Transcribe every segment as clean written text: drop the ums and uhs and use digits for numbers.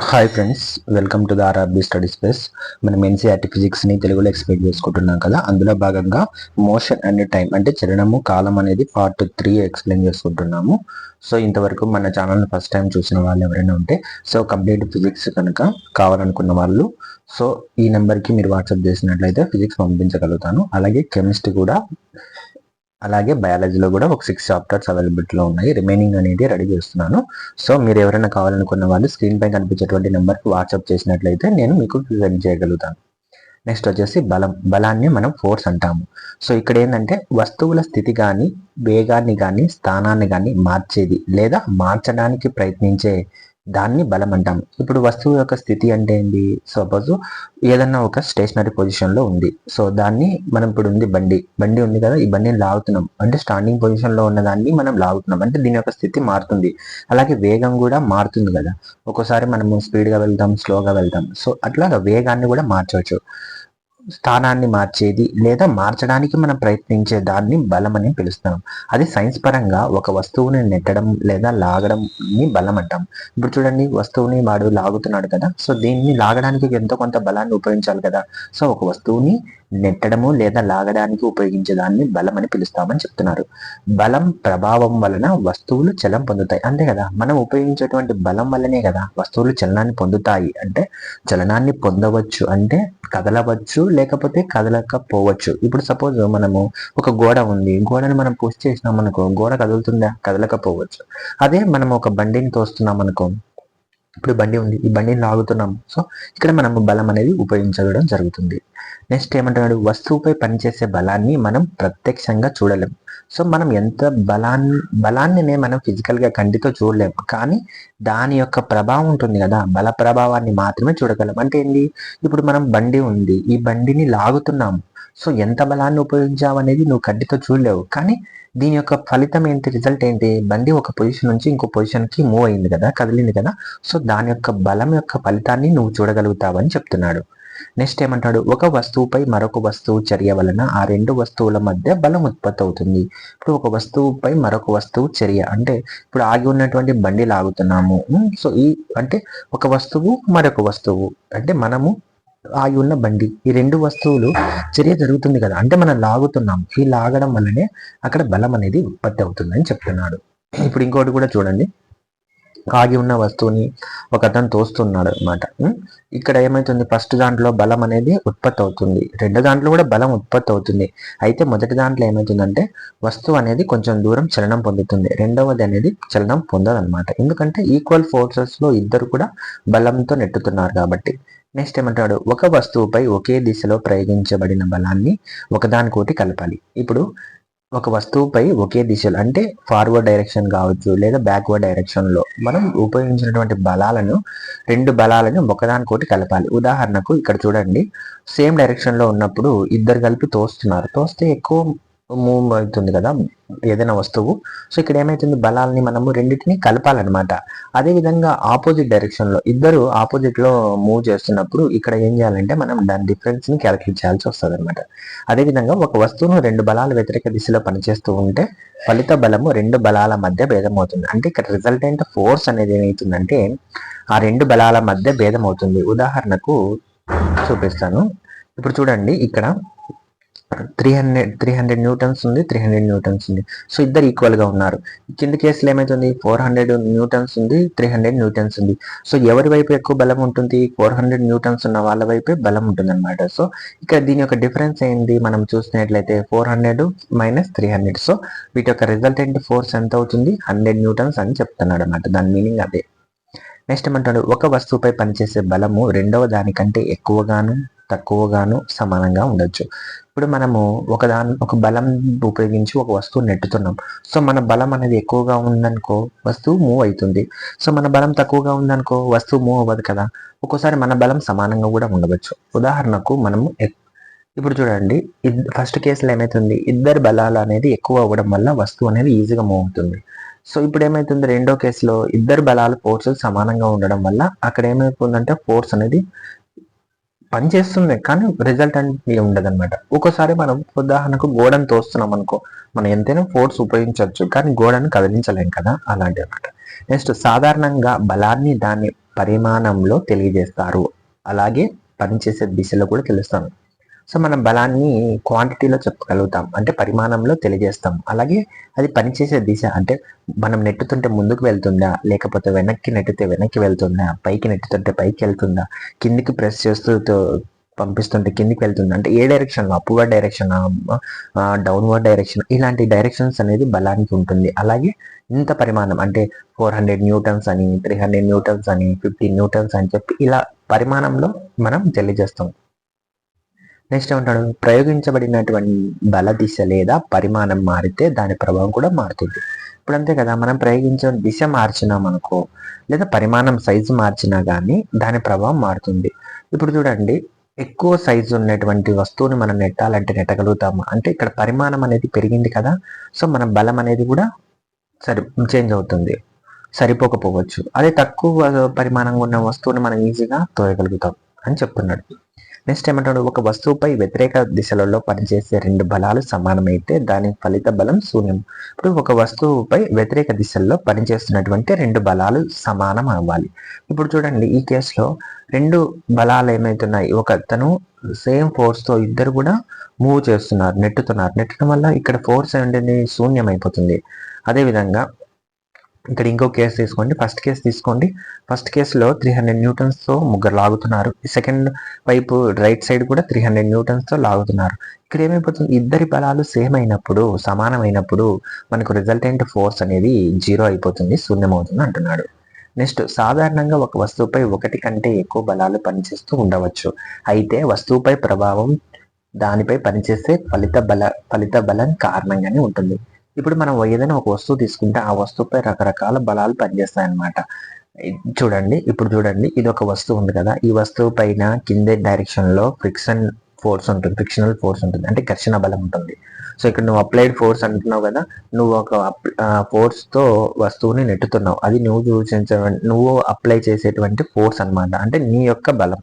Hi friends, welcome to the RRB study space. మనం NCERT ఫిజిక్స్ని తెలుగులో explain చేసుకుంటున్నాం కదా. అందులో భాగంగా మోషన్ అండ్ టైం అంటే చలనము కాలం అనేది పార్ట్ 3 ఎక్స్ప్లెయిన్ చేసుకుంటున్నాము. సో ఇంతవరకు మన ఛానల్ని ఫస్ట్ టైం చూసిన వాళ్ళు ఎవరైనా ఉంటే కంప్లీట్ ఫిజిక్స్ కనుక కావాలనుకున్న వాళ్ళు ఈ నెంబర్కి మీరు వాట్సాప్ చేసినట్లయితే ఫిజిక్స్ పంపించగలుగుతాను. అలాగే కెమిస్ట్రీ కూడా, అలాగే బయాలజీలో కూడా ఒక 6 చాప్టర్స్ అవైలబిలిటీలో ఉన్నాయి. రిమైనింగ్ అనేది రెడీ చేస్తున్నాను. మీరు ఎవరైనా కావాలనుకున్న వాళ్ళు స్క్రీన్ పై కనిపించేటువంటి నెంబర్కి వాట్సాప్ చేసినట్లయితే నేను మీకు సెండ్ చేయగలుగుతాను. నెక్స్ట్ వచ్చేసి బలాన్ని మనం ఫోర్స్ అంటాము. ఇక్కడ ఏంటంటే వస్తువుల స్థితి కానీ, వేగాన్ని కానీ, స్థానాన్ని కానీ మార్చేది లేదా మార్చడానికి ప్రయత్నించే దాన్ని బలం అంటాం. ఇప్పుడు వస్తువు యొక్క స్థితి అంటే ఏంటి? సపోజ్ ఏదన్నా ఒక స్టేషనరీ పొజిషన్లో ఉంది. దాన్ని మనం ఇప్పుడు ఉంది బండి ఉంది కదా, ఈ బండిని లాగుతున్నాం అంటే స్టాండింగ్ పొజిషన్లో ఉన్న దాన్ని మనం లాగుతున్నాం అంటే దీని యొక్క స్థితి మారుతుంది. అలాగే వేగం కూడా మారుతుంది కదా, ఒక్కోసారి మనము స్పీడ్గా వెళ్తాం, స్లోగా వెళ్తాం. అట్లా వేగాన్ని కూడా మార్చవచ్చు. స్థానాన్ని మార్చేది లేదా మార్చడానికి మనం ప్రయత్నించే దాన్ని బలం అని పిలుస్తాం. అది సైన్స్ పరంగా ఒక వస్తువుని నెట్టడం లేదా లాగడంని బలం అంటాం. ఇప్పుడు చూడండి, వస్తువుని వాడు లాగుతున్నాడు కదా, దీన్ని లాగడానికి ఎంతో కొంత బలాన్ని ఉపయోగించాలి కదా. ఒక వస్తువుని నెట్టడము లేదా లాగడానికి ఉపయోగించే దాన్ని బలం అని పిలుస్తామని చెప్తున్నారు. బలం ప్రభావం వలన వస్తువులు చలనం పొందుతాయి, అంతే కదా. మనం ఉపయోగించేటువంటి బలం వల్లనే కదా వస్తువులు చలనాన్ని పొందుతాయి. అంటే చలనాన్ని పొందవచ్చు అంటే కదలవచ్చు, లేకపోతే కదలకపోవచ్చు. ఇప్పుడు సపోజ్ మనము ఒక గోడ ఉంది, గోడని మనం పుష్ చేసినాం అనుకో, గోడ కదులుతుందా? కదలకపోవచ్చు. అదే మనం ఒక బండిని తోస్తున్నాం అనుకో, ఇప్పుడు బండి ఉంది, ఈ బండిని లాగుతున్నాం. ఇక్కడ మనము బలం అనేది ఉపయోగించడం జరుగుతుంది. నెక్స్ట్ ఏమంటున్నాడు? వస్తువుపై పనిచేసే బలాన్ని మనం ప్రత్యక్షంగా చూడలేం. మనం ఎంత బలాన్ని మనం ఫిజికల్గా కంటితో చూడలేం, కానీ దాని యొక్క ప్రభావం ఉంటుంది కదా, బల ప్రభావాన్ని మాత్రమే చూడగలం. అంటే ఏంటి? ఇప్పుడు మనం బండి ఉంది, ఈ బండిని లాగుతున్నాము. ఎంత బలాన్ని ఉపయోగించావనేది నువ్వు కంటితో చూడలేవు, కానీ దీని యొక్క ఫలితం ఏంటి? రిజల్ట్ ఏంటి? బండి ఒక పొజిషన్ నుంచి ఇంకో పొజిషన్కి మూవ్ అయింది కదా, కదిలింది కదా. దాని యొక్క బలం యొక్క ఫలితాన్ని నువ్వు చూడగలుగుతావని చెప్తున్నాడు. నెక్స్ట్ ఏమంటాడు? ఒక వస్తువుపై మరొక వస్తువు చర్య వలన ఆ రెండు వస్తువుల మధ్య బలం ఉత్పత్తి అవుతుంది. ఇప్పుడు ఒక వస్తువుపై మరొక వస్తువు చర్య అంటే ఇప్పుడు ఆగి ఉన్నటువంటి బండి లాగుతున్నాము. ఈ అంటే ఒక వస్తువు మరొక వస్తువు అంటే మనము ఆగి ఉన్న బండి, ఈ రెండు వస్తువులు చర్య జరుగుతుంది కదా, అంటే మనం లాగుతున్నాం. ఈ లాగడం వల్లనే అక్కడ బలం అనేది ఉత్పత్తి అవుతుందని చెప్తున్నాడు. ఇప్పుడు ఇంకోటి కూడా చూడండి, ఆగి ఉన్న వస్తువుని ఒక అతను తోస్తున్నాడు అనమాట. ఇక్కడ ఏమైతుంది? ఫస్ట్ దాంట్లో బలం అనేది ఉత్పత్తి అవుతుంది, రెండో దాంట్లో కూడా బలం ఉత్పత్తి అవుతుంది. అయితే మొదటి దాంట్లో ఏమవుతుందంటే వస్తువు అనేది కొంచెం దూరం చలనం పొందుతుంది, రెండవది అనేది చలనం పొందదు అనమాట. ఎందుకంటే ఈక్వల్ ఫోర్సెస్ లో ఇద్దరు కూడా బలంతో నెట్టుతున్నారు కాబట్టి. నెక్స్ట్ ఏమంటాడు? ఒక వస్తువుపై ఒకే దిశలో ప్రయోగించబడిన బలాన్ని ఒకదానికోటి కలపాలి. ఇప్పుడు ఒక వస్తువుపై ఒకే దిశలో అంటే ఫార్వర్డ్ డైరెక్షన్ కావచ్చు లేదా బ్యాక్వర్డ్ డైరెక్షన్లో మనం ఉపయోగించినటువంటి రెండు బలాలను ఒకదానికోటి కలపాలి. ఉదాహరణకు ఇక్కడ చూడండి, సేమ్ డైరెక్షన్లో ఉన్నప్పుడు ఇద్దరు కలిపి తోస్తున్నారు, తోస్తే ఎక్కువ మూవ్ అవుతుంది కదా ఏదైనా వస్తువు. ఇక్కడ ఏమైతుంది? బలాలని మనము రెండింటిని కలపాలన్నమాట. అదేవిధంగా ఆపోజిట్ డైరెక్షన్లో ఇద్దరు ఆపోజిట్లో మూవ్ చేస్తున్నప్పుడు ఇక్కడ ఏం చేయాలంటే మనం దాని డిఫరెన్స్ని క్యాలిక్యులేట్ చేయాల్సి వస్తుంది అనమాట. అదేవిధంగా ఒక వస్తువును రెండు బలాలు వ్యతిరేక దిశలో పనిచేస్తూ ఉంటే ఫలిత బలము రెండు బలాల మధ్య భేదం అవుతుంది. అంటే ఇక్కడ రిజల్టెంట్ ఫోర్స్ అనేది ఏమవుతుందంటే ఆ రెండు బలాల మధ్య భేదం అవుతుంది. ఉదాహరణకు చూపిస్తాను. ఇప్పుడు చూడండి, ఇక్కడ 300 న్యూటన్స్ ఉంది, 300 న్యూటన్స్ ఉంది. ఇద్దరు ఈక్వల్ గా ఉన్నారు. కింద కేసులో ఏమైతుంది? 400 న్యూటన్స్ ఉంది, 300 న్యూటన్స్ ఉంది. ఎవరి వైపు ఎక్కువ బలం ఉంటుంది? 400 న్యూటన్స్ ఉన్న వాళ్ళ వైపే బలం ఉంటుంది అనమాట. ఇక్కడ దీని యొక్క డిఫరెన్స్ ఏంటి మనం చూసినట్లయితే 400 మైనస్ 300. వీటి యొక్క రిజల్టెంట్ ఫోర్స్ ఎంత అవుతుంది? 100 న్యూటన్స్ అని చెప్తున్నాడు అనమాట. దాని మీనింగ్ అదే. నెక్స్ట్ ఏమంటాడు? ఒక వస్తువుపై పనిచేసే బలము రెండవ దానికంటే ఎక్కువగాను తక్కువగాను సమానంగా ఉండొచ్చు. ఇప్పుడు మనము ఒక బలం ఉపయోగించి ఒక వస్తువు నెట్టుతున్నాం. మన బలం అనేది ఎక్కువగా ఉందనుకో వస్తువు మూవ్ అవుతుంది. మన బలం తక్కువగా ఉందనుకో వస్తువు మూవ్ అవ్వదు కదా. ఒక్కోసారి మన బలం సమానంగా కూడా ఉండవచ్చు. ఉదాహరణకు మనము ఇప్పుడు చూడండి, ఫస్ట్ కేసులో ఏమైతుంది? ఇద్దరు బలాలు అనేది ఎక్కువ అవ్వడం వల్ల వస్తువు అనేది ఈజీగా మూవ్ అవుతుంది. ఇప్పుడు ఏమైతుంది? రెండో కేసులో ఇద్దరు బలాలు ఫోర్స్ సమానంగా ఉండడం వల్ల అక్కడ ఏమైపోతుందంటే ఫోర్స్ అనేది పనిచేస్తుంది, కానీ రిజల్ట్ అనేది ఉండదు అనమాట. ఒక్కోసారి మనం ఉదాహరణకు గోడను తోస్తున్నాం అనుకో, మనం ఎంతైనా ఫోర్స్ ఉపయోగించవచ్చు, కానీ గోడను కదిలించలేం కదా, అలాంటి అనమాట. నెక్స్ట్ సాధారణంగా బలాన్ని దాని పరిమాణంలో తెలియజేస్తారు, అలాగే పనిచేసే దిశలో కూడా తెలుస్తాం. సో మనం బలాన్ని క్వాంటిటీలో చెప్పగలుగుతాం, అంటే పరిమాణంలో తెలియజేస్తాం. అలాగే అది పనిచేసే దిశ, అంటే మనం నెట్టుతుంటే ముందుకు వెళ్తుందా, లేకపోతే వెనక్కి నెట్టితే వెనక్కి వెళ్తుందా, పైకి నెట్టుతుంటే పైకి వెళ్తుందా, కిందికి ప్రెస్ చేస్తూ పంపిస్తుంటే కిందికి వెళ్తుందా, అంటే ఏ డైరెక్షన్లో, అప్వర్డ్ డైరెక్షన్, డౌన్వర్డ్ డైరెక్షన్, ఇలాంటి డైరెక్షన్స్ అనేది బలానికి ఉంటుంది. అలాగే ఇంత పరిమాణం అంటే 400 న్యూటన్స్ అని, 300 న్యూటన్స్ అని, 15 న్యూటన్స్ అని చెప్పి ఇలా పరిమాణంలో మనం తెలియజేస్తాం. నెక్స్ట్ ఏమంటాడు, ప్రయోగించబడినటువంటి బల దిశ లేదా పరిమాణం మారితే దాని ప్రభావం కూడా మారుతుంది. ఇప్పుడు అంతే కదా, మనం ప్రయోగించిన దిశ మార్చినాం అనుకో, లేదా పరిమాణం సైజు మార్చినా కానీ దాని ప్రభావం మారుతుంది. ఇప్పుడు చూడండి, ఎక్కువ సైజు ఉన్నటువంటి వస్తువుని మనం నెట్టాలంటే నెట్టగలుగుతాము, అంటే ఇక్కడ పరిమాణం అనేది పెరిగింది కదా, సో మన బలం అనేది కూడా చేంజ్ అవుతుంది, సరిపోకపోవచ్చు. అదే తక్కువ పరిమాణంగా ఉన్న వస్తువుని మనం ఈజీగా తోయగలుగుతాం అని చెప్తున్నాడు. నెక్స్ట్ ఏమంటాడు, ఒక వస్తువుపై వ్యతిరేక దిశలలో పనిచేసే రెండు బలాలు సమానమైతే దాని ఫలిత బలం శూన్యం. ఇప్పుడు ఒక వస్తువుపై వ్యతిరేక దిశల్లో పనిచేస్తున్నటువంటి రెండు బలాలు సమానం అవ్వాలి. ఇప్పుడు చూడండి, ఈ కేసులో రెండు బలాలు ఏమవుతున్నాయి, ఒకతను సేమ్ ఫోర్స్తో ఇద్దరు కూడా మూవ్ చేస్తున్నారు, నెట్టడం వల్ల ఇక్కడ ఫోర్స్ ఏంటంటే శూన్యం అయిపోతుంది. అదేవిధంగా ఇక్కడ ఇంకో కేసు తీసుకోండి, ఫస్ట్ కేసు తీసుకోండి. ఫస్ట్ కేసులో 300 న్యూటన్స్తో ముగ్గురు లాగుతున్నారు, సెకండ్ వైపు రైట్ సైడ్ కూడా 300 న్యూటన్స్తో లాగుతున్నారు. ఇక్కడ ఏమైపోతుంది, ఇద్దరి బలాలు సేమ్ అయినప్పుడు, సమానమైనప్పుడు మనకు రిజల్టెంట్ ఫోర్స్ అనేది 0 అయిపోతుంది, శూన్యం అవుతుంది అంటున్నాడు. నెక్స్ట్, సాధారణంగా ఒక వస్తువుపై ఒకటి కంటే ఎక్కువ బలాలు పనిచేస్తూ ఉండవచ్చు, అయితే వస్తువుపై ప్రభావం దానిపై పనిచేసే ఫలిత బలం కారణంగానే ఉంటుంది. ఇప్పుడు మనం ఏదైనా ఒక వస్తువు తీసుకుంటే ఆ వస్తువుపై రకరకాల బలాలు పనిచేస్తాయన్నమాట. ఇప్పుడు చూడండి, ఇది ఒక వస్తువు ఉంది కదా, ఈ వస్తువు పైన కింద డైరెక్షన్ లో ఫ్రిక్షనల్ ఫోర్స్ ఉంటుంది, అంటే ఘర్షణ బలం ఉంటుంది. సో ఇక్కడ నువ్వు అప్లైడ్ ఫోర్స్ అంటున్నావు కదా, నువ్వు ఒక ఫోర్స్ తో వస్తువుని నెట్టుతున్నావు, అది నువ్వు అప్లై చేసేటువంటి ఫోర్స్ అన్నమాట, అంటే నీ యొక్క బలం.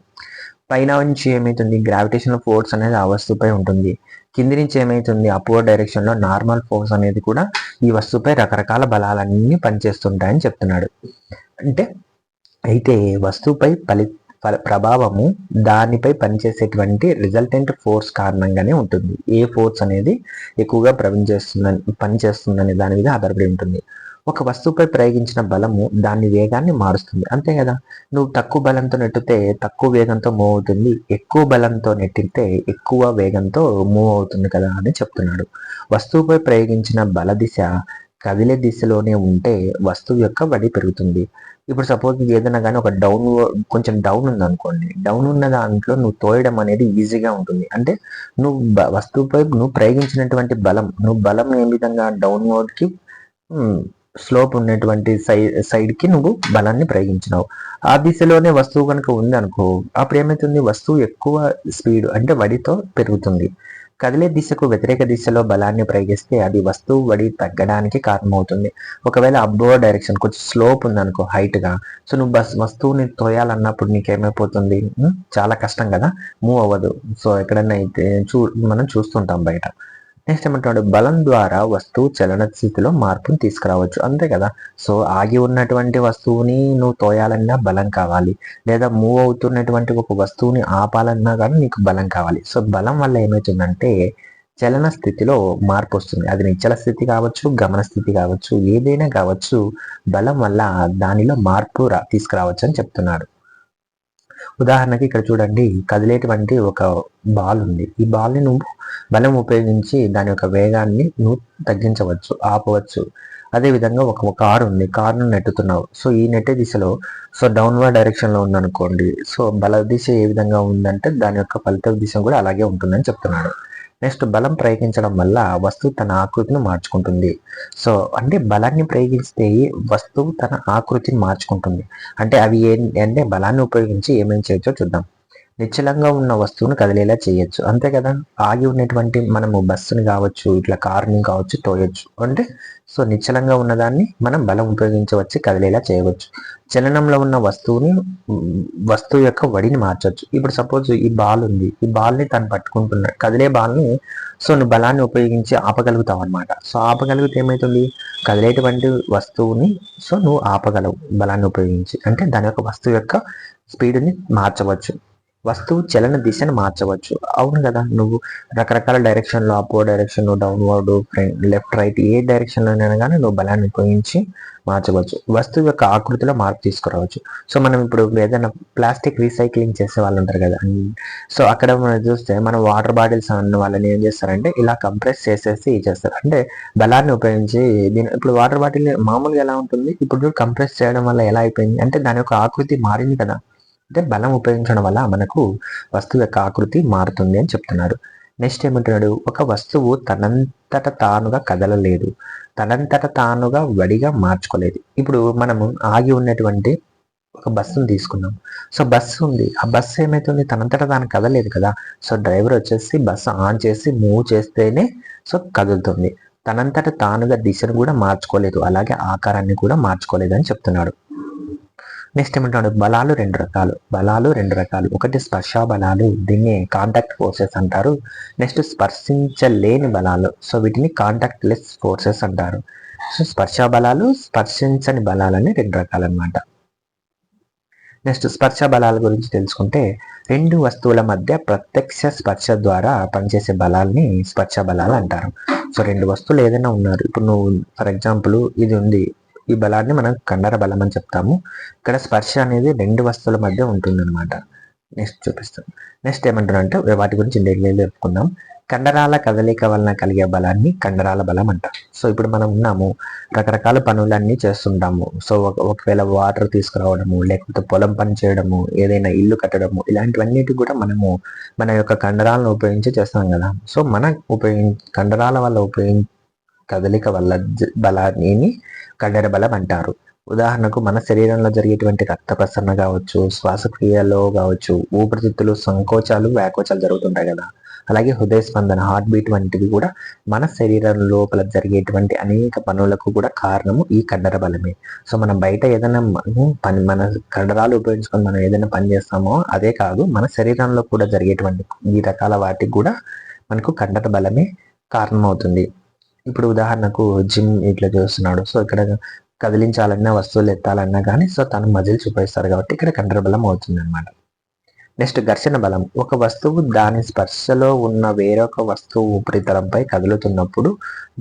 పైన నుంచి ఏమైతుంది, గ్రావిటేషనల్ ఫోర్స్ అనేది ఆ వస్తువుపై ఉంటుంది. కింది నుంచి ఏమైతుంది, అప్వర్డ్ డైరెక్షన్ లో నార్మల్ ఫోర్స్ అనేది కూడా ఈ వస్తువుపై రకరకాల బలాలన్నీ పనిచేస్తుంటాయని చెప్తున్నాడు. అయితే వస్తువుపై ప్రభావము దానిపై పనిచేసేటువంటి రిజల్టెంట్ ఫోర్స్ కారణంగానే ఉంటుంది. ఏ ఫోర్స్ అనేది ఎక్కువగా పనిచేస్తుందని దాని మీద ఆధారపడి ఉంటుంది. ఒక వస్తువుపై ప్రయోగించిన బలము దాని వేగాన్ని మారుస్తుంది, అంతే కదా. నువ్వు తక్కువ బలంతో నెట్టితే తక్కువ వేగంతో మూవ్ అవుతుంది, ఎక్కువ బలంతో నెట్టితే ఎక్కువ వేగంతో మూవ్ అవుతుంది కదా అని చెప్తున్నాడు. వస్తువుపై ప్రయోగించిన బల దిశ కదిలే దిశలోనే ఉంటే వస్తువు యొక్క వడి పెరుగుతుంది. ఇప్పుడు సపోజ్ ఏదైనా కానీ ఒక కొంచెం డౌన్ ఉంది అనుకోండి, డౌన్ ఉన్న దాంట్లో నువ్వు తోయడం అనేది ఈజీగా ఉంటుంది. అంటే నువ్వు వస్తువుపై నువ్వు ప్రయోగించినటువంటి బలం ఏ విధంగా డౌన్వర్డ్ కి స్లోప్ ఉన్నటువంటి సైడ్ కి నువ్వు బలాన్ని ప్రయోగించినావు, ఆ దిశలోనే వస్తువు కనుక ఉంది అనుకో, అప్పుడు ఏమవుతుంది, వస్తువు ఎక్కువ స్పీడ్ అంటే వడితో పెరుగుతుంది. కదిలే దిశకు వ్యతిరేక దిశలో బలాన్ని ప్రయోగిస్తే అది వస్తువు వడి తగ్గడానికి కారణమవుతుంది. ఒకవేళ అప్వర్డ్ డైరెక్షన్ కొంచెం స్లోప్ ఉంది అనుకో, హైట్ గా, సో నువ్వు వస్తువుని తోయాలన్నప్పుడు నీకేమైపోతుంది, చాలా కష్టం కదా, మూవ్ అవ్వదు. సో ఎక్కడన్నా అయితే మనం చూస్తుంటాం బయట. నెక్స్ట్ ఏమంటాడు, బలం ద్వారా వస్తువు చలన స్థితిలో మార్పును తీసుకురావచ్చు, అంతే కదా. సో ఆగి ఉన్నటువంటి వస్తువుని నువ్వు తోయాలన్నా బలం కావాలి, లేదా మూవ్ అవుతున్నటువంటి ఒక వస్తువుని ఆపాలన్నా కానీ నీకు బలం కావాలి. సో బలం వల్ల ఏమవుతుందంటే చలన స్థితిలో మార్పు వస్తుంది, అది నిశ్చల స్థితి కావచ్చు, గమన స్థితి కావచ్చు, ఏదైనా కావచ్చు, బలం వల్ల దానిలో మార్పు తీసుకురావచ్చు అని చెప్తున్నాడు. ఉదాహరణకి ఇక్కడ చూడండి, కదిలేటువంటి ఒక బాల్ ఉంది, ఈ బాల్ని నువ్వు బలం ఉపయోగించి దాని యొక్క వేగాన్ని నువ్వు తగ్గించవచ్చు, ఆపవచ్చు. అదేవిధంగా ఒక కారు ఉంది, కారును నెట్టుతున్నావు, సో ఈ నెట్టే దిశలో డౌన్వర్డ్ డైరెక్షన్ లో ఉందనుకోండి, సో బల దిశ ఏ విధంగా ఉందంటే దాని యొక్క ఫలిత దిశ కూడా అలాగే ఉంటుందని చెప్తున్నాడు. నెక్స్ట్, బలం ప్రయోగించడం వల్ల వస్తువు తన ఆకృతిని మార్చుకుంటుంది. సో అంటే బలాన్ని ప్రయోగిస్తే వస్తువు తన ఆకృతిని మార్చుకుంటుంది, అంటే అవి అంటే బలాన్ని ఉపయోగించి ఏమేమి చేయొచ్చో చూద్దాం. నిశ్చలంగా ఉన్న వస్తువును కదిలేలా చేయొచ్చు, అంతే కదా. ఆగి ఉన్నటువంటి మనము బస్సుని కావచ్చు, ఇట్లా కార్ని కావచ్చు తోయొచ్చు అంటే, సో నిశ్చలంగా ఉన్నదాన్ని మనం బలం ఉపయోగించవచ్చు, కదిలేలా చేయవచ్చు. చలనంలో ఉన్న వస్తువు యొక్క వడిని మార్చవచ్చు. ఇప్పుడు సపోజ్ ఈ బాల్ ఉంది, ఈ బాల్ని తను పట్టుకుంటున్నాడు, కదిలే బాల్ని సో నువ్వు బలాన్ని ఉపయోగించి ఆపగలుగుతావు అనమాట. సో ఆపగలిగితే ఏమవుతుంది, కదిలేటువంటి వస్తువుని సో నువ్వు ఆపగలవు బలాన్ని ఉపయోగించి, అంటే దాని యొక్క వస్తువు యొక్క స్పీడ్ని మార్చవచ్చు, వస్తువు చలన దిశను మార్చవచ్చు. అవును కదా, నువ్వు రకరకాల డైరెక్షన్లో, upward direction, downward, left right, ఏ డైరెక్షన్లోనైనా కానీ నువ్వు బలాన్ని ఉపయోగించి మార్చవచ్చు. వస్తువు యొక్క ఆకృతిలో మార్పు తీసుకురావచ్చు. సో మనం ఇప్పుడు ఏదైనా ప్లాస్టిక్ రీసైక్లింగ్ చేసే వాళ్ళు ఉంటారు కదా, సో అక్కడ మనం చూస్తే మనం వాటర్ బాటిల్స్ అన్న వాళ్ళని ఏం చేస్తారంటే ఇలా కంప్రెస్ చేసేసి చేస్తారు, అంటే బలాన్ని ఉపయోగించి. ఇప్పుడు వాటర్ బాటిల్ మామూలుగా ఎలా ఉంటుంది, ఇప్పుడు కంప్రెస్ చేయడం వల్ల ఎలా అయిపోయింది అంటే దాని యొక్క ఆకృతి మారింది కదా, అంటే బలం ఉపయోగించడం వల్ల మనకు వస్తువు యొక్క ఆకృతి మారుతుంది అని చెప్తున్నారు. నెక్స్ట్ ఏమంటున్నాడు, ఒక వస్తువు తనంతట తానుగా కదలలేదు, తనంతట తానుగా వడిగా మార్చుకోలేదు. ఇప్పుడు మనము ఆగి ఉన్నటువంటి ఒక బస్సును తీసుకున్నాం. సో బస్సు ఉంది, ఆ బస్సు ఏమైతుంది, తనంతట తాను కదలేదు కదా. సో డ్రైవర్ వచ్చేసి బస్సు ఆన్ చేసి మూవ్ చేస్తేనే సో కదులుతుంది. తనంతట తానుగా దిశను కూడా మార్చుకోలేదు, అలాగే ఆకారాన్ని కూడా మార్చుకోలేదు అని చెప్తున్నాడు. నెక్స్ట్ ఏమంటాడు, బలాలు రెండు రకాలు. ఒకటి స్పర్శ బలాలు, దీన్ని కాంటాక్ట్ ఫోర్సెస్ అంటారు. నెక్స్ట్ స్పర్శించలేని బలాలు, సో వీటిని కాంటాక్ట్ లెస్ ఫోర్సెస్ అంటారు. సో స్పర్శ బలాలు, స్పర్శించని బలాలని రెండు రకాలు అనమాట. నెక్స్ట్ స్పర్శ బలాల గురించి తెలుసుకుంటే, రెండు వస్తువుల మధ్య ప్రత్యక్ష స్పర్శ ద్వారా పనిచేసే బలాల్ని స్పర్శ బలాలు అంటారు. సో రెండు వస్తువులు ఏదైనా ఉన్నారు, ఇప్పుడు నువ్వు ఫర్ ఎగ్జాంపుల్ ఇది ఉంది, ఈ బలాన్ని మనం కండర బలం అని చెప్తాము. ఇక్కడ స్పర్శ అనేది రెండు వస్తువుల మధ్య ఉంటుంది అనమాట. నెక్స్ట్ చూపిస్తాం. నెక్స్ట్ ఏమంటున్నా అంటే వాటి గురించి డైలీ చెప్పుకుందాం. కండరాల కదలిక వలన కలిగే బలాన్ని కండరాల బలం అంటారు. సో ఇప్పుడు మనం ఉన్నాము, రకరకాల పనులన్నీ చేస్తుంటాము. సో ఒకవేళ వాటర్ తీసుకురావడము, లేకపోతే పొలం పని చేయడము, ఏదైనా ఇల్లు కట్టడము, ఇలాంటివన్నిటి కూడా మనము మన యొక్క కండరాలను ఉపయోగించి చేస్తాం కదా. సో మన కండరాల వల్ల కదలిక వల్ల బలాన్ని కండర బలం అంటారు. ఉదాహరణకు మన శరీరంలో జరిగేటువంటి రక్త ప్రసరణ కావచ్చు, శ్వాసక్రియలో కావచ్చు, ఊపిరితిత్తులు సంకోచాలు వ్యాకోచాలు జరుగుతుంటాయి కదా, అలాగే హృదయ స్పందన, హార్ట్ బీట్ వంటివి కూడా మన శరీరం లోపల జరిగేటువంటి అనేక పనులకు కూడా కారణము ఈ కండర బలమే. సో మనం బయట ఏదైనా మన కండరాలు ఉపయోగించుకొని మనం ఏదైనా పని చేస్తామో అదే కాదు, మన శరీరంలో కూడా జరిగేటువంటి ఈ రకాల వాటికి కూడా మనకు కండర బలమే కారణమవుతుంది. ఇప్పుడు ఉదాహరణకు జిమ్ ఇట్లా చేస్తున్నాడు, సో ఇక్కడ కదిలించాలన్నా వస్తువులు ఎత్తాలన్నా కానీ సో తను మజిల్స్ ఉపయోగిస్తారు కాబట్టి ఇక్కడ కండర బలం అవుతుంది అనమాట. నెక్స్ట్ ఘర్షణ బలం, ఒక వస్తువు దాని స్పర్శలో ఉన్న వేరొక వస్తువు ఉపరితలంపై కదులుతున్నప్పుడు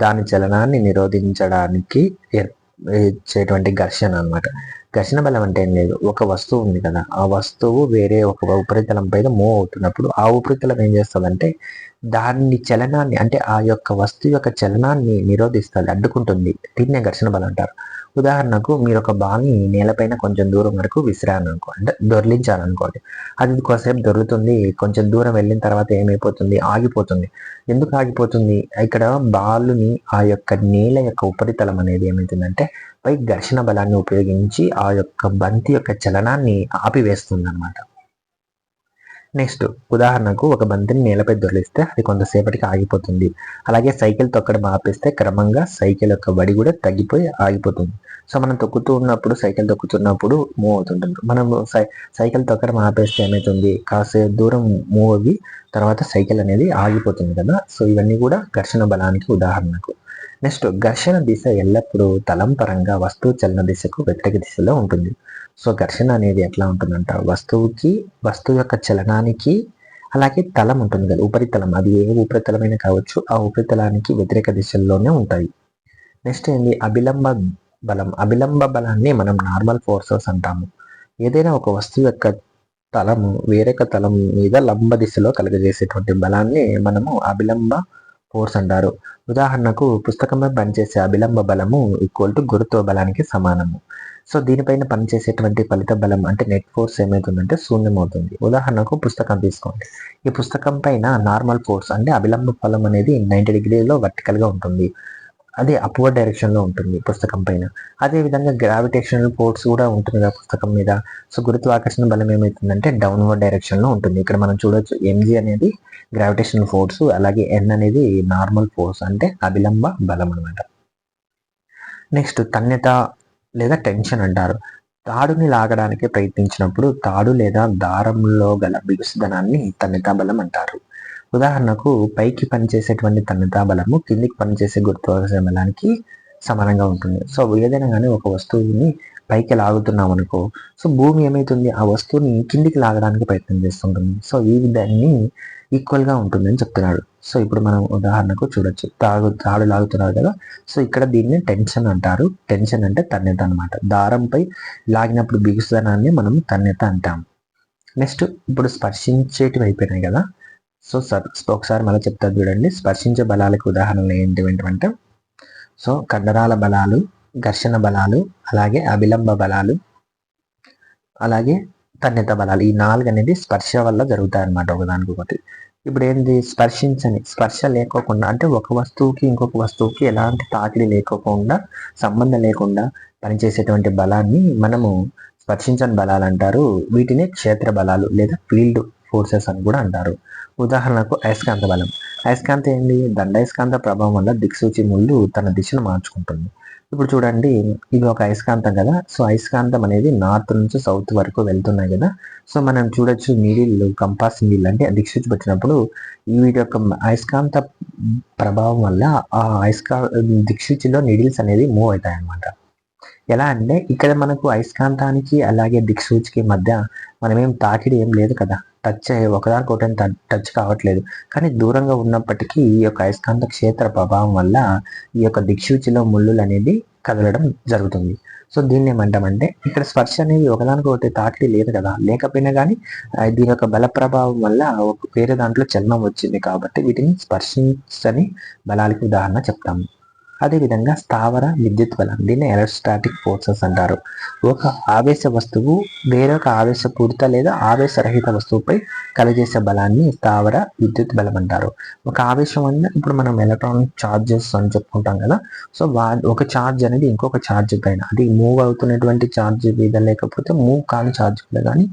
దాని చలనాన్ని నిరోధించడానికి ఇచ్చేటువంటి ఘర్షణ అనమాట. ఘర్షణ బలం అంటే ఏం లేదు, ఒక వస్తువు ఉంది కదా, ఆ వస్తువు వేరే ఒక ఉపరితలం పైన మూవ్ అవుతున్నప్పుడు ఆ ఉపరితలం ఏం చేస్తుందంటే దాని చలనాన్ని, అంటే ఆ యొక్క వస్తువు యొక్క చలనాన్ని నిరోధిస్తుంది, అడ్డుకుంటుంది. దీన్నే ఘర్షణ బలం అంటారు. ఉదాహరణకు మీరు ఒక బాల్ని నేలపైన కొంచెం దూరం వరకు విసిరారనుకోండి, అంటే దొర్లించాలనుకోండి, అది కొంతసేపు దొరుకుతుంది, కొంచెం దూరం వెళ్ళిన తర్వాత ఏమైపోతుంది, ఆగిపోతుంది. ఎందుకు ఆగిపోతుంది, ఇక్కడ బాలుని ఆ యొక్క నేల యొక్క ఉపరితలం అనేది ఏమవుతుందంటే పై ఘర్షణ బలాన్ని ఉపయోగించి ఆ యొక్క బంతి యొక్క చలనాన్ని ఆపివేస్తుంది అనమాట. నెక్స్ట్ ఉదాహరణకు ఒక బంతిని నేలపై దొరికిస్తే అది కొంతసేపటికి ఆగిపోతుంది. అలాగే సైకిల్ తొక్కడం ఆపేస్తే క్రమంగా సైకిల్ యొక్క బడి కూడా తగ్గిపోయి ఆగిపోతుంది. సో మనం సైకిల్ తొక్కుతున్నప్పుడు మూవ్ అవుతుంటుంది. మనం సైకిల్ తొక్కడం ఆపేస్తే ఏమవుతుంది, కాసేపు దూరం మూవ్ అయ్యి తర్వాత సైకిల్ అనేది ఆగిపోతుంది కదా. సో ఇవన్నీ కూడా ఘర్షణ బలానికి ఉదాహరణకు. నెక్స్ట్ ఘర్షణ దిశ ఎల్లప్పుడూ తలం పరంగా వస్తువు చలన దిశకు వ్యతిరేక దిశలో ఉంటుంది. సో ఘర్షణ అనేది ఎట్లా ఉంటుందంట, వస్తువు యొక్క చలనానికి అలాగే తలం ఉంటుంది కదా, ఉపరితలం, అది ఏ ఉపరితలమైనా కావచ్చు, ఆ ఉపరితలానికి వ్యతిరేక దిశల్లోనే ఉంటాయి. నెక్స్ట్ ఏంటి, అభిలంబ బలాన్ని మనం నార్మల్ ఫోర్సెస్ అంటాము. ఏదైనా ఒక వస్తువు యొక్క తలము వేరొక తలం మీద లంబ దిశలో కలుగజేసేటువంటి బలాన్ని మనము అభిలంబ ఫోర్స్ అంటారు. ఉదాహరణకు పుస్తకంపై పనిచేసే అభిలంబ బలము ఈక్వల్ టు గురుత్వ బలానికి సమానము. సో దీనిపైన పనిచేసేటువంటి ఫలిత బలం అంటే నెట్ ఫోర్స్ ఏమవుతుందంటే శూన్యం అవుతుంది. ఉదాహరణకు పుస్తకం తీసుకోండి, ఈ పుస్తకం పైన నార్మల్ ఫోర్స్ అంటే అభిలంబ బలం అనేది 90 డిగ్రీలో వర్టికల్గా ఉంటుంది. అది అప్వర్డ్ డైరెక్షన్లో ఉంటుంది పుస్తకం పైన. అదేవిధంగా గ్రావిటేషనల్ ఫోర్స్ కూడా ఉంటుంది కదా పుస్తకం మీద. సో గురుత్వాకర్షణ బలం ఏమవుతుందంటే డౌన్వర్డ్ డైరెక్షన్లో ఉంటుంది. ఇక్కడ మనం చూడొచ్చు ఎంజీ అనేది గ్రావిటేషనల్ ఫోర్స్, అలాగే ఎన్ అనేది నార్మల్ ఫోర్స్ అంటే అభిలంబ బలం అనమాట. నెక్స్ట్ తన్యత లేదా టెన్షన్ అంటారు. తాడుని లాగడానికి ప్రయత్నించినప్పుడు తాడు లేదా దారంలో గల బిగుసుదనాన్ని తన్యతా బలం అంటారు. ఉదాహరణకు పైకి పనిచేసేటువంటి తన్యతా బలము కిందికి పనిచేసే గురుత్వాకర్షణ బలానికి సమానంగా ఉంటుంది. సో ఏదైనా కానీ ఒక వస్తువుని పైకి లాగుతున్నాం అనుకో, సో భూమి ఏమవుతుంది, ఆ వస్తువుని కిందికి లాగడానికి ప్రయత్నం చేస్తుంటుంది. సో ఈ విధాన్ని ఈక్వల్గా ఉంటుందని చెప్తున్నాడు. సో ఇప్పుడు మనం ఉదాహరణకు చూడొచ్చు, తాడు లాగుతున్నారు కదా, సో ఇక్కడ దీన్ని టెన్షన్ అంటారు. టెన్షన్ అంటే తన్యత అనమాట. దారంపై లాగినప్పుడు బిగుసుదనాన్ని మనం తన్యత అంటాం. నెక్స్ట్ ఇప్పుడు స్పర్శించేటివి అయిపోయినాయి కదా. సో ఒకసారి మళ్ళీ చెప్తారు చూడండి. స్పర్శించే బలాలకు ఉదాహరణలు ఏంటివంటే సో కండరాల బలాలు, ఘర్షణ బలాలు, అలాగే అభిలంబ బలాలు, అలాగే తన్యత బలాలు. ఈ 4 అనేది స్పర్శ వల్ల జరుగుతాయి అన్నమాట ఒకదానికొకటి. ఇప్పుడు ఏంది స్పర్శ లేకోకుండా అంటే ఒక వస్తువుకి ఇంకొక వస్తువుకి ఎలాంటి తాకిడి లేకోకుండా, సంబంధం లేకుండా పనిచేసేటువంటి బలాన్ని మనము స్పర్శించని బలాలు అంటారు. వీటిని క్షేత్ర బలాలు లేదా ఫీల్డ్ ఫోర్సెస్ అని కూడా అంటారు. ఉదాహరణకు అయస్కాంత బలం. అయస్కాంత ఏంటి, దండాయస్కాంత ప్రభావం వల్ల దిక్సూచి ముళ్ళు తన దిశను మార్చుకుంటుంది. ఇప్పుడు చూడండి, ఇది ఒక అయస్కాంతం కదా. సో అయస్కాంతం అనేది నార్త్ నుంచి సౌత్ వరకు వెళ్తున్నాయి కదా. సో మనం చూడొచ్చు నీడిల్, కంపాస్ నీళ్ళు అంటే దిక్సూచి పెట్టినప్పుడు వీటి యొక్క అయస్కాంత ప్రభావం వల్ల ఆ దిక్సూచిలో నీడిల్స్ అనేది మూవ్ అవుతాయి అన్నమాట. ఎలా అంటే ఇక్కడ మనకు అయస్కాంతానికి అలాగే దిక్సూచికి మధ్య మనమేం తాకిడి ఏం లేదు కదా, ఒకదానికొకటి టచ్ కావట్లేదు. కానీ దూరంగా ఉన్నప్పటికీ ఈ యొక్క అయస్కాంత క్షేత్ర ప్రభావం వల్ల ఈ యొక్క దిక్సూచిలో ముళ్ళులు అనేది కదలడం జరుగుతుంది. సో దీన్ని ఏమంటామంటే ఇక్కడ స్పర్శ అనేది ఒకదానికొకటి తాకిడి లేదు కదా, లేకపోయినా కానీ దీని యొక్క బల ప్రభావం వల్ల వేరే దాంట్లో చలనం వచ్చింది కాబట్టి వీటిని స్పర్శించని బలాలకి ఉదాహరణ చెప్తాము. అదేవిధంగా స్థావర విద్యుత్ బలం, దీన్ని ఎలక్ట్రోస్టాటిక్ ఫోర్సెస్ అంటారు. ఒక ఆవేశ వస్తువు వేరొక ఆవేశపూరిత లేదా ఆవేశరహిత వస్తువుపై కలిగేసే బలాన్ని స్థావర విద్యుత్ బలం అంటారు. ఒక ఆవేశం అంటే ఇప్పుడు మనం ఎలక్ట్రానిక్ ఛార్జెస్ అని చెప్పుకుంటాం కదా. సో ఒక ఛార్జ్ అనేది ఇంకొక ఛార్జ్ పైన, అది మూవ్ అవుతున్నటువంటి ఛార్జ్ మీద లేకపోతే మూవ్ కాని ఛార్జ్ మీద కానీ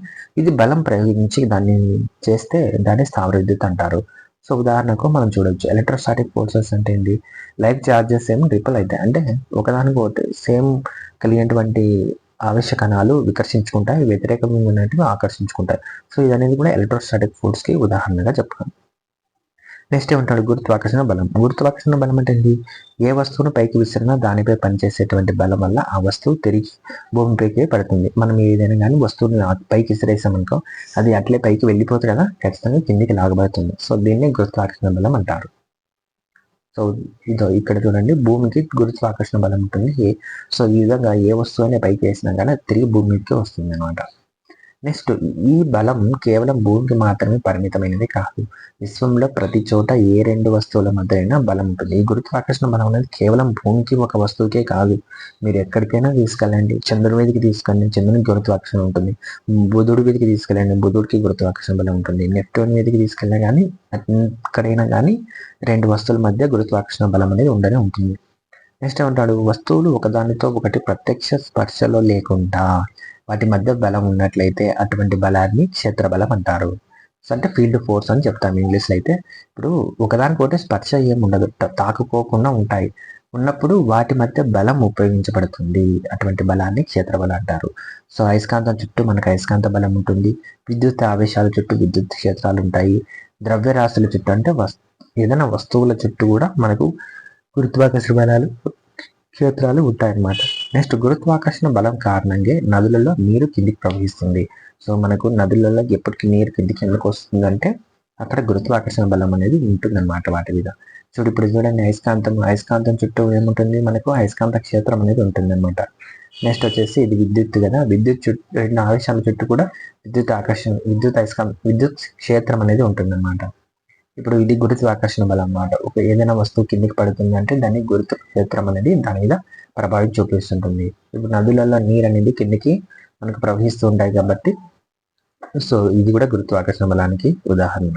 ఇది బలం ప్రయోగించి దాన్ని చేస్తే దాన్ని స్థావర విద్యుత్ అంటారు. సో ఉదాహరణకు మనం చూడొచ్చు, ఎలక్ట్రోస్టాటిక్ ఫోర్సెస్ అంటే ఏంటి, లైక్ ఛార్జెస్ ఏమో రిపల్ అవుతాయి, అంటే ఒకదానికొకటి సేమ్ కలిగినటువంటి ఆవేశ కణాలు వికర్షించుకుంటాయి, వ్యతిరేకంగా ఉన్నట్టుగా ఆకర్షించుకుంటాయి. సో ఇది అనేది కూడా ఎలక్ట్రోస్టాటిక్ ఫోర్స్కి ఉదాహరణగా చెప్తాను. నెక్స్ట్ ఏమంటాడు, గురుత్వాకర్షణ బలం. గురుత్వాకర్షణ బలం అంటే ఏంటి, ఏ వస్తువును పైకి విసిరినా దానిపై పనిచేసేటువంటి బలం వల్ల ఆ వస్తువు తిరిగి భూమిపైకి పడుతుంది. మనం ఏదైనా కానీ వస్తువుని పైకి విసిరేసామనుకో అది అట్లే పైకి వెళ్ళిపోతుంది కదా, ఖచ్చితంగా కిందికి లాగబడుతుంది. సో దీన్ని గురుత్వాకర్షణ బలం అంటారు. సో ఇదో ఇక్కడ చూడండి, భూమికి గురుత్వాకర్షణ బలం ఉంటుంది. సో ఈ విధంగా ఏ వస్తువు అయినా పైకి వేసినా కానీ అది తిరిగి భూమి మీదకి వస్తుంది అనమాట. నెక్స్ట్, ఈ బలం కేవలం భూమికి మాత్రమే పరిమితమైనది కాదు. విశ్వంలో ప్రతి చోట ఏ 2 వస్తువుల మధ్య అయినా బలం ఉంటుంది. ఈ గురుత్వాకర్షణ బలం అనేది కేవలం భూమికి ఒక వస్తువుకే కాదు, మీరు ఎక్కడికైనా తీసుకెళ్ళండి, చంద్రుడి మీదకి తీసుకెళ్ళండి, చంద్రునికి గురుత్వాకర్షణ ఉంటుంది. బుధుడి మీదకి తీసుకెళ్ళండి, బుధుడికి గురుత్వాకర్షణ బలం ఉంటుంది. నెప్ట్యూన్ మీదకి తీసుకెళ్ళినా కానీ ఎక్కడైనా కానీ 2 వస్తువుల మధ్య గురుత్వాకర్షణ బలం అనేది ఉండనే ఉంటుంది. నెక్స్ట్ ఏమంటాడు, వస్తువులు ఒకదానితో ఒకటి ప్రత్యక్ష స్పర్శలో లేకుండా వాటి మధ్య బలం ఉన్నట్లయితే అటువంటి బలాన్ని క్షేత్ర బలం అంటారు. సో అంటే ఫీల్డ్ ఫోర్స్ అని చెప్తాం ఇంగ్లీష్లో అయితే. ఇప్పుడు ఒకదానికొకటి స్పర్శ ఏముండదు, తాకుకోకుండా ఉంటాయి, ఉన్నప్పుడు వాటి మధ్య బలం ఉపయోగించబడుతుంది. అటువంటి బలాన్ని క్షేత్ర బలం అంటారు. సో అయస్కాంతం చుట్టూ మనకు అయస్కాంత బలం ఉంటుంది, విద్యుత్ ఆవేశాల చుట్టూ విద్యుత్ క్షేత్రాలు ఉంటాయి, ద్రవ్యరాశుల చుట్టూ అంటే ఏదైనా వస్తువుల చుట్టూ కూడా మనకు గురుత్వాకర్షణ బలాలు క్షేత్రాలు ఉంటాయన్నమాట. నెక్స్ట్, గురుత్వాకర్షణ బలం కారణంగా నదులలో నీరు కిందికి ప్రవహిస్తుంది. సో మనకు నదులలో ఎప్పటికీ నీరు కిందికి ఎందుకు వస్తుందంటే అక్కడ గురుత్వాకర్షణ బలం అనేది ఉంటుందన్నమాట వాటి మీద. ఇప్పుడు చూడండి, అయస్కాంతం చుట్టూ ఏముంటుంది, మనకు అయస్కాంత క్షేత్రం అనేది ఉంటుంది అనమాట. నెక్స్ట్ వచ్చేసి ఇది విద్యుత్ కదా, విద్యుత్ చుట్టూ 2 ఆవేశాల చుట్టూ కూడా విద్యుత్ క్షేత్రం అనేది ఉంటుంది అనమాట. ఇప్పుడు ఇది గురుత్వాకర్షణ బలం అన్నమాట. ఏదైనా వస్తువు కిందికి పడుతుంది అంటే దాన్ని గురుత్వ క్షేత్రం అనేది దాని మీద ప్రభావం చూపిస్తుంటుంది. ఇప్పుడు నదులలో నీరు అనేది కిందికి మనకు ప్రవహిస్తూ ఉంటాయి కాబట్టి సో ఇది కూడా గురుత్వాకర్షణ బలానికి ఉదాహరణ.